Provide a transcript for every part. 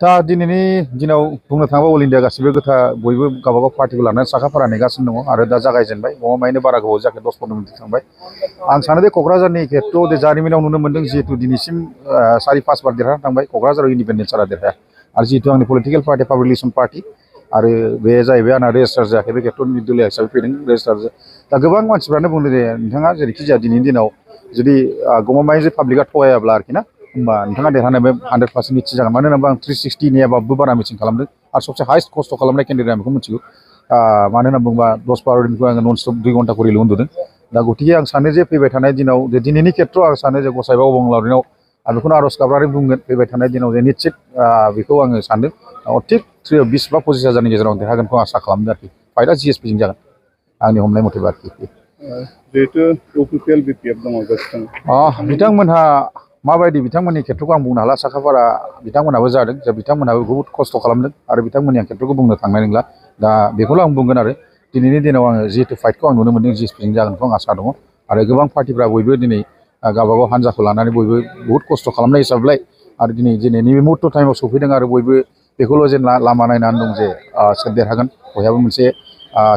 दा दिनैनि दिनाव बुंनो थाङोबा अल इन्डिया गासिबो बयबो गावबागाव पार्टिखौ लानानै साखाफारा नेगासिनो दङ आरो दा जागायजेनबाय गमामायैनो बारा गोबाव जायाखै 10-15 मिनिट थांबाय आं सानो दे क'क्राझारनि खेत्रआव जारिमिनाव नुनो मोन्दों जिहेतु दिनैसिम 4-5 बार देरहाना थांबाय क'क्राझाराव इन्डिपेन्डेन्स जाना देरहाया आरो जिहेतु आंनि political party public relation party आरो बे जाहैबाय आंना रेजिस्टार जायाखै बे खेत्रनि निर्दलीय हिसाबै फैदों रेजिस्टार दा गोबां मानसिफ्रानो बुंदों जे नोंथाङा जेरैखि जाया दिनैनि दिनाव जुदि गमामायै पाब्लिकआ थगायाब्ला आरोखि ना होमबा नोंथाङा देरहानाय बे 100% निश्चित जागोन मानो होनोबा आं 360 एबाबबो बारा मिटिं खालामदों आरो सबसे हाइस्ट खस्थ' खालामनाय केन्डिडेट आं बेखौ मिथिगौ मानो होनना बुङोबा 10-12 दिनखौ आङो नन स्टप 2 घन्टा करिल' उन्दुदों दा गतिके आं सानो जे फैबाय थानाय दिनाव जे दिनैनि खेत्रआव आं सानो जे गसाइबा अबंलावरिनाव आं बेखौनो आर'ज गाबनानै बुंगोन फैबाय थानाय दिनाव जे निश्चित बेखौ आङो सानदों थिग 20 बा 25 हाजारनि गेजेराव देरहागोनखौ आसा खालामदों आरोखि फाइटआ जिएसपिजों जागोन आंनि हमनाय मथेबा आरोखि जिहेतु अफिसियेल बिपिएफ दङ बिथांमोनहा माबायदि बिथांमोननि खेत्रखौ आं बुंनो हाला साखाफारा बिथांमोनहाबो जादों जे बिथांमोनहाबो बहुद खस्थ' खालामदों आरो बिथांमोननि आं खेत्रखौ बुंनो थांनाय नंला दा बेखौल' आं बुंगोन आरो दिनैनि दिनाव आङो जिहेतु फाइटखौ आं नुनो मोन्दों जिएसपिजों जागोनखौ आं आसा दङ आरो गोबां पार्टिफ्रा बयबो दिनै गावबागाव हान्जाखौ लानानै बयबो बहुद खस्थ' खालामनाय हिसाबैलाय आरो दिनैनि बे मुहुर्त टाइमाव सफैदों आरो बयबो बेखौल' जेन लामा नायनानै दं जे सोर देरहागोन बयहाबो मोनसे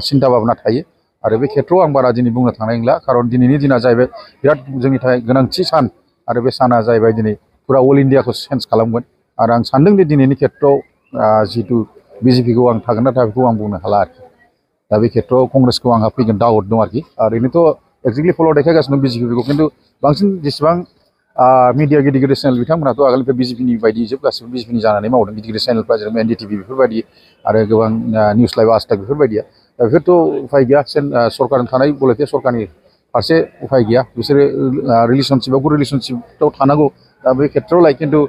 सिन्था भाबना थायो आरो बे खेत्रआव आं बारा दिनै बुंनो थांनाय नंला खारन दिनैनि दिना जाहैबाय बिराद जोंनि थाखाय गोनांथि सान आरो बे साना जाहैबाय दिनै फुरा अल इन्डियाखौ चेन्ज खालामगोन आरो आं सानदों दि दिनैनि खेत्रआव जिहेतु बिजेपिखौ आं थागोन ना थाया बेखौ आं बुंनो हाला आरोखि दा बे खेत्रआव कंग्रेसखौ आंहा फैगोन दाउट दं आरोखि ओरैनोथ' एक्जेक्टलि फल' देखायगासिनो दं बिजेपिखौ खिन्थु बांसिन जेसेबां मिडिया गिदिर गिदिर चेनेल बिथांमोनाथ' आगोलनिफ्राय बिजेपिनि बायदि जोब गासिबो बिजेपिनि जानानै मावदों गिदिर गिदिर चेनेलफ्रा जेरै एनडिटिभि बेफोरबायदि आरो गोबां निउस लाइभ आजताक बेफोरबायदिया दा बेफोरथ' उफाय गैया सरकारजों थानाय गलायथे सरकारनि फारसे उफाय गैया बिसोरो रिलेसनशिपआव रिलेसनशिपआव थानांगौ दा बे खेत्रआवलाय खिन्थु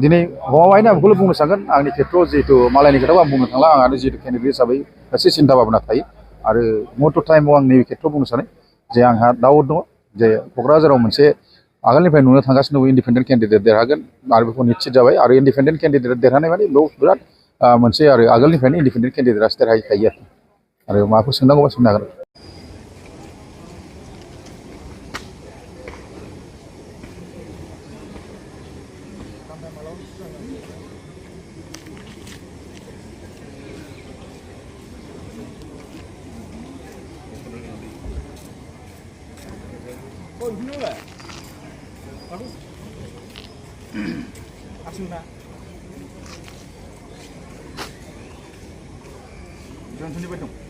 दिनै गमामायैनो आं बेखौल' बुंनो सानगोन आंनि खेत्रआव जिहेतु मालायनि खोथाखौ आं बुंनो थांला आंहानो जिहेतु केन्डिडेट हिसाबै एसे सिन्था भाबना थायो आरो मुहुर्त टाइमाव आं नैबे खेत्रआव बुंनो सानो जे आंहा दाउट दङ जे क'क्राझाराव मोनसे आगोलनिफ्राय नुनो थांगासिनो दङ इन्डिपेन्डेन्ट केन्डिडेट देरहागोन आरो बेखौ निश्चित जाबाय आरो इन्डिपेन्डेन्ट केन्डिडेट देरहानाय माने बेयाव बिराद मोनसे आरो आगोलनिफ्रायनो इन्डिपेन्डेन्ट केन्डिडेटआसो देरहाहैखायो आरो माबाखौ सोंनांगौबा सोंनो हागोन Jangan sini, Pak.